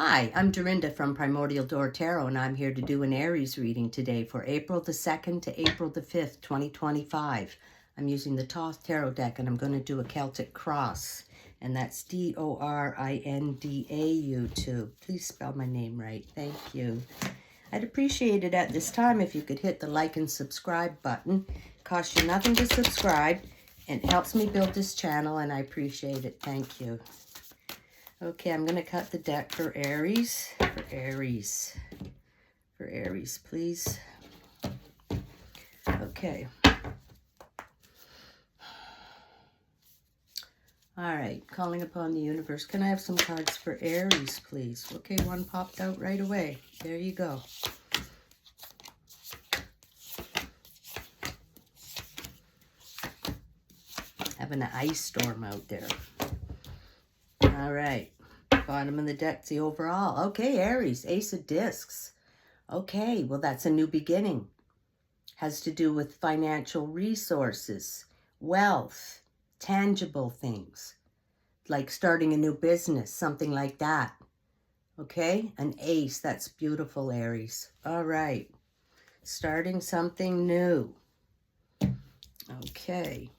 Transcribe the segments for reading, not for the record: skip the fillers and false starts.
Hi, I'm Dorinda from Primordial Door Tarot, and I'm here to do an Aries reading today for April the 2nd to April the 5th, 2025. I'm using the Thoth Tarot deck, and I'm going to do a Celtic cross, and that's Dorinda too. Please spell my name right. Thank you. I'd appreciate it at this time if you could hit the like and subscribe button. It costs you nothing to subscribe, and it helps me build this channel, and I appreciate it. Thank you. Okay, I'm going to cut the deck for Aries. For Aries, please. Okay. All right, calling upon the universe. Can I have some cards for Aries, please? Okay, one popped out right away. There you go. Having an ice storm out there. All right. Bottom of the deck, the overall. Okay, Aries, Ace of Discs. Okay, well, that's a new beginning. Has to do with financial resources, wealth, tangible things, like starting a new business, something like that. Okay, an ace. That's beautiful, Aries. All right, starting something new. Okay,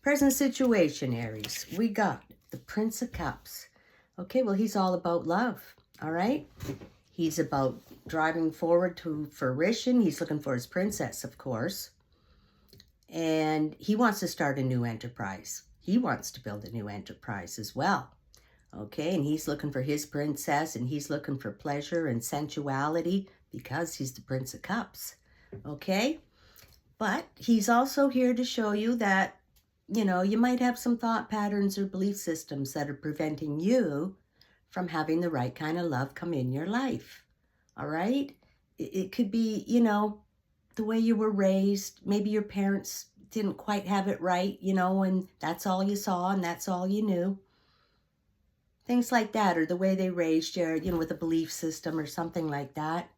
present situation, Aries. We got the Prince of Cups. Okay, well, he's all about love, all right? He's about driving forward to fruition. He's looking for his princess, of course. And he wants to start a new enterprise. He wants to build a new enterprise as well. Okay, and he's looking for his princess, and he's looking for pleasure and sensuality because he's the Prince of Cups. Okay? But he's also here to show you that, you know, you might have some thought patterns or belief systems that are preventing you from having the right kind of love come in your life. All right? It could be, you know, the way you were raised. Maybe your parents didn't quite have it right, you know, and that's all you saw and that's all you knew. Things like that, or the way they raised you, you know, with a belief system or something like that.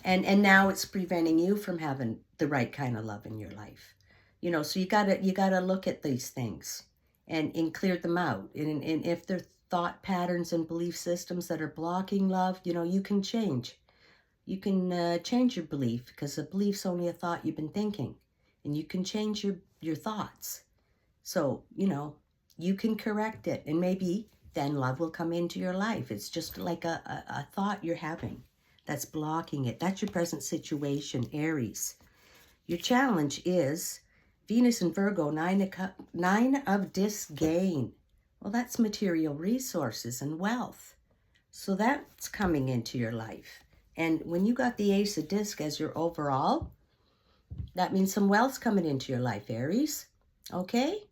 And now it's preventing you from having the right kind of love in your life. You know, so you gotta look at these things and clear them out. And if they're thought patterns and belief systems that are blocking love, you know, you can change. You can change your belief, because a belief's only a thought you've been thinking. And you can change your thoughts. So, you know, you can correct it. And maybe then love will come into your life. It's just like a thought you're having that's blocking it. That's your present situation, Aries. Your challenge is Venus and Virgo, nine of disc gain. Well, that's material resources and wealth. So that's coming into your life. And when you got the Ace of Disc as your overall, that means some wealth's coming into your life, Aries. Okay?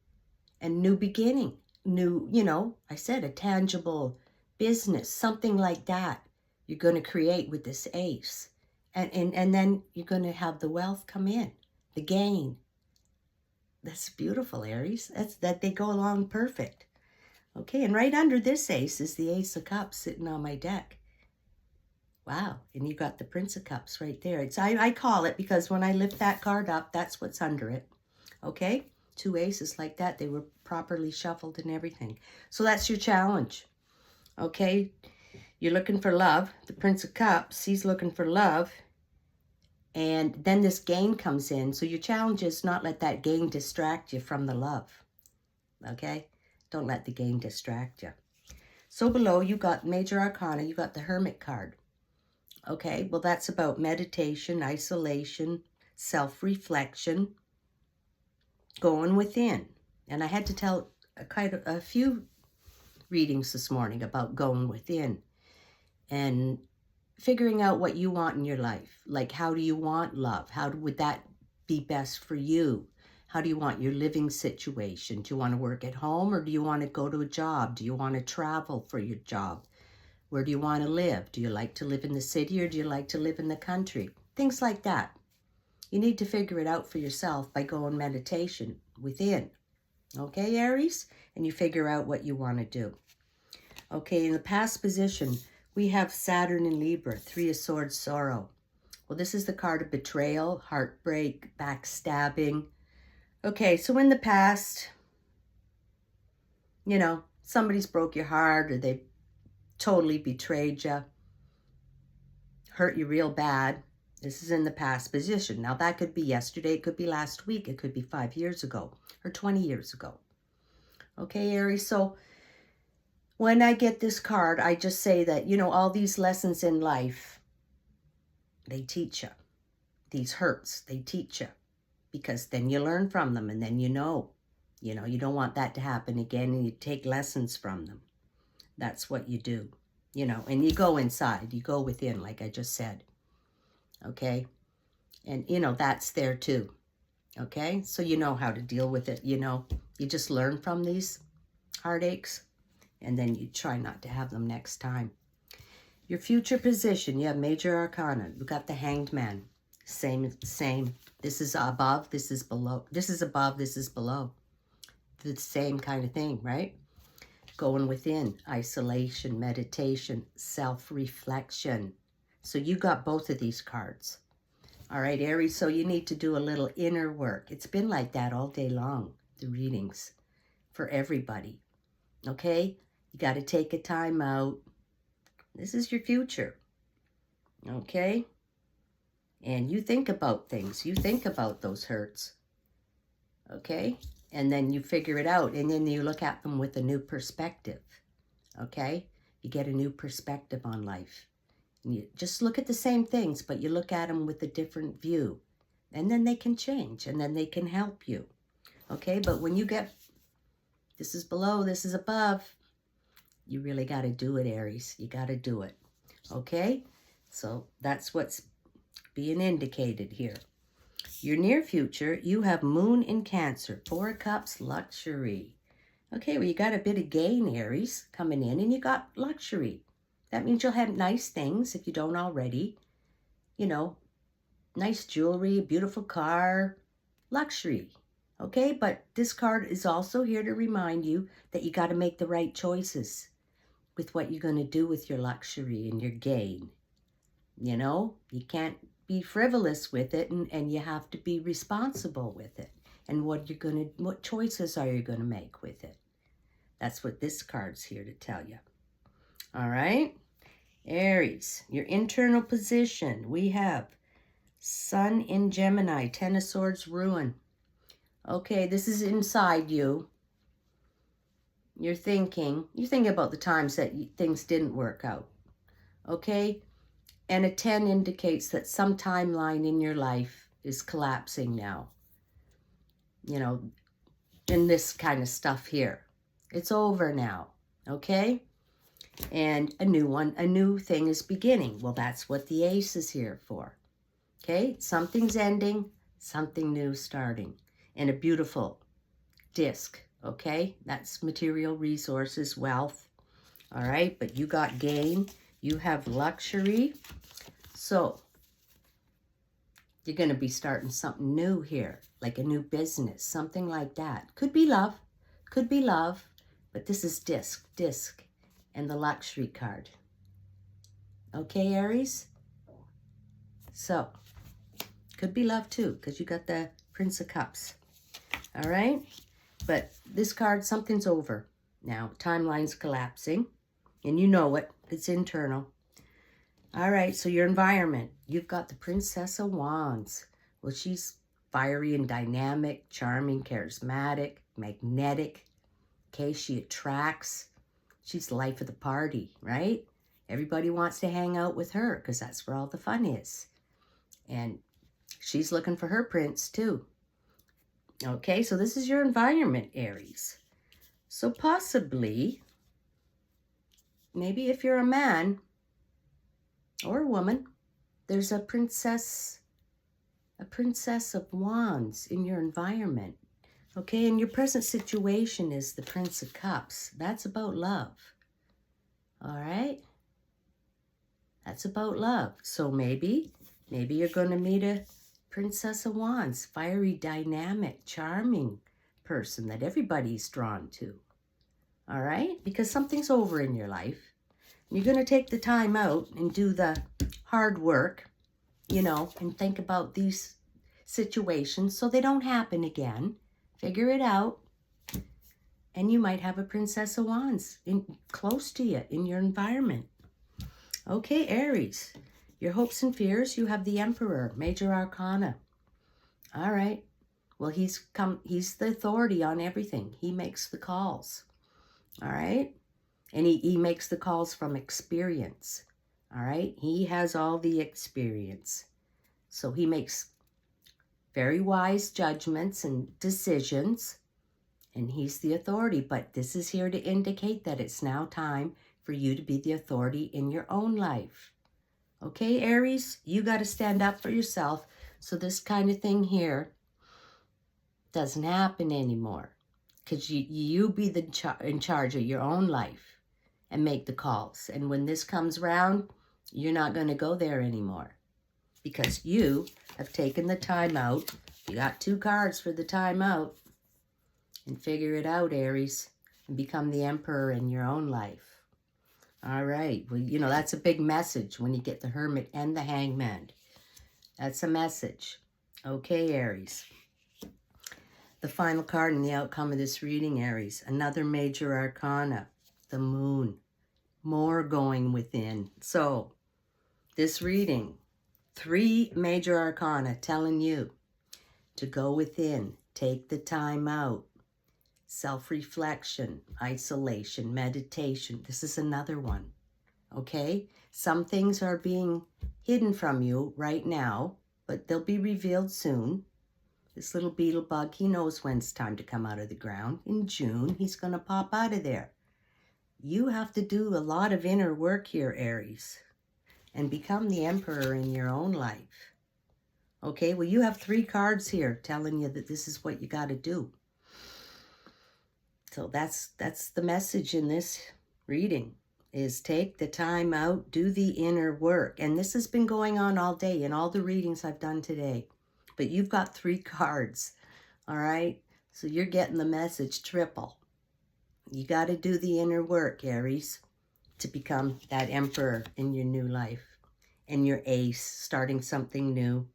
And new beginning. New, you know, I said a tangible business, something like that you're going to create with this ace. And then you're going to have the wealth come in, the gain. That's beautiful, Aries. That they go along perfect. Okay, and right under this ace is the Ace of Cups sitting on my deck. Wow, and you got the Prince of Cups right there. It's I call it, because when I lift that card up, that's what's under it. Okay, two aces like that. They were properly shuffled and everything. So that's your challenge. Okay, you're looking for love. The Prince of Cups, he's looking for love. And then this gain comes in. So your challenge is not let that gain distract you from the love. Okay? Don't let the gain distract you. So below, you got Major Arcana. You got the Hermit card. Okay? Well, that's about meditation, isolation, self-reflection, going within. And I had to tell a few readings this morning about going within and figuring out what you want in your life. Like, how do you want love? How would that be best for you? How do you want your living situation? Do you want to work at home, or do you want to go to a job? Do you want to travel for your job? Where do you want to live? Do you like to live in the city, or do you like to live in the country? Things like that. You need to figure it out for yourself by going meditation within. Okay, Aries? And you figure out what you want to do. Okay, in the past position, we have Saturn in Libra, Three of Swords, sorrow. Well, this is the card of betrayal, heartbreak, backstabbing. Okay, so in the past, you know, somebody's broke your heart, or they totally betrayed you. hurt you real bad. This is in the past position. Now, that could be yesterday. It could be last week. It could be 5 years ago or 20 years ago. Okay, Aries, so when I get this card, I just say that, you know, all these lessons in life, they teach you. These hurts, they teach you. Because then you learn from them, and then you know, you don't want that to happen again, and you take lessons from them. That's what you do, and you go inside, you go within, like I just said. Okay. And, that's there too. Okay. So you know how to deal with it. You just learn from these heartaches, and then you try not to have them next time. Your future position, you have major arcana. You got the Hanged Man. Same. This is above, this is below. This is above, this is below. The same kind of thing, right? Going within, isolation, meditation, self-reflection. So you got both of these cards. All right, Aries, so you need to do a little inner work. It's been like that all day long, the readings, for everybody. Okay? You got to take a time out. This is your future. Okay? And you think about things. You think about those hurts. Okay? And then you figure it out. And then you look at them with a new perspective. Okay? You get a new perspective on life. And you just look at the same things, but you look at them with a different view. And then they can change. And then they can help you. Okay? But when you get, this is below, this is above, you really got to do it, Aries. You got to do it. Okay? So that's what's being indicated here. Your near future, you have Moon in Cancer, 4 of Cups, luxury. Okay, well, you got a bit of gain, Aries, coming in, and you got luxury. That means you'll have nice things if you don't already. Nice jewelry, beautiful car, luxury. Okay, but this card is also here to remind you that you got to make the right choices with what you're going to do with your luxury and your gain. You can't be frivolous with it, and you have to be responsible with it. And what choices are you going to make with it? That's what this card's here to tell you. All right? Aries, your internal position. We have Sun in Gemini, 10 of Swords, ruin. Okay, this is inside you. You're thinking about the times that things didn't work out. Okay? And a 10 indicates that some timeline in your life is collapsing now. In this kind of stuff here. It's over now. Okay? And a new thing is beginning. Well, that's what the Ace is here for. Okay? Something's ending, something new starting. And a beautiful disc. Okay? That's material resources, wealth. All right? But you got gain. You have luxury. So, you're going to be starting something new here, like a new business, something like that. Could be love, but this is disc, and the luxury card. Okay, Aries? So, could be love too, because you got the Prince of Cups. All right? But this card, something's over now. Timeline's collapsing, and you know it. It's internal. All right, so your environment. You've got the Princess of Wands. Well, she's fiery and dynamic, charming, charismatic, magnetic. Okay, she attracts. She's the life of the party, right? Everybody wants to hang out with her because that's where all the fun is. And she's looking for her prince too. Okay, so this is your environment, Aries. So possibly, maybe if you're a man or a woman, there's a princess of Wands in your environment. Okay, and your present situation is the Prince of Cups. That's about love. All right? That's about love. So maybe you're going to meet a Princess of Wands, fiery, dynamic, charming person that everybody's drawn to. All right? Because something's over in your life. You're going to take the time out and do the hard work, and think about these situations so they don't happen again. Figure it out. And you might have a Princess of Wands close to you in your environment. Okay, Aries. Your hopes and fears, you have the Emperor, Major Arcana. All right. Well, he's the authority on everything. He makes the calls. All right. And he makes the calls from experience. All right. He has all the experience. So he makes very wise judgments and decisions. And he's the authority. But this is here to indicate that it's now time for you to be the authority in your own life. Okay, Aries? You got to stand up for yourself so this kind of thing here doesn't happen anymore. Because you be in charge of your own life and make the calls. And when this comes around, you're not going to go there anymore. Because you have taken the time out. You got 2 cards for the time out. And figure it out, Aries. And become the Emperor in your own life. All right. Well, you know, that's a big message when you get the Hermit and the Hangman. That's a message. Okay, Aries. The final card in the outcome of this reading, Aries. Another major arcana. The Moon. More going within. So, this reading, 3 major arcana telling you to go within. Take the time out. Self-reflection, isolation, meditation. This is another one, okay? Some things are being hidden from you right now, but they'll be revealed soon. This little beetle bug, he knows when it's time to come out of the ground. In June, he's going to pop out of there. You have to do a lot of inner work here, Aries, and become the Emperor in your own life. Okay, well, you have 3 cards here telling you that this is what you got to do. So that's the message in this reading, is take the time out, do the inner work. And this has been going on all day in all the readings I've done today. But you've got 3 cards, all right? So you're getting the message triple. You got to do the inner work, Aries, to become that Emperor in your new life. And your ace, starting something new.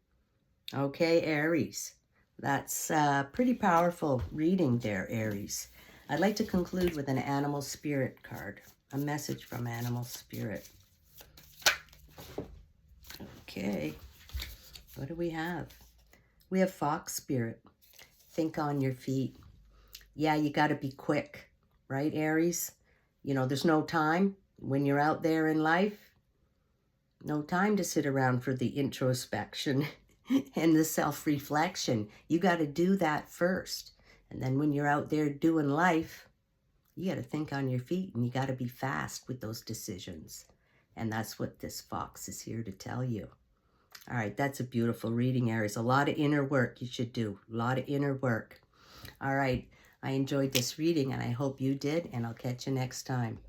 Okay, Aries. That's a pretty powerful reading there, Aries. I'd like to conclude with an animal spirit card. A message from animal spirit. Okay. What do we have? We have fox spirit. Think on your feet. Yeah, you got to be quick. Right, Aries? You know, there's no time when you're out there in life. No time to sit around for the introspection and the self-reflection. You got to do that first. And then when you're out there doing life, you got to think on your feet and you got to be fast with those decisions. And that's what this fox is here to tell you. All right, that's a beautiful reading, Aries. A lot of inner work you should do. A lot of inner work. All right, I enjoyed this reading and I hope you did, and I'll catch you next time.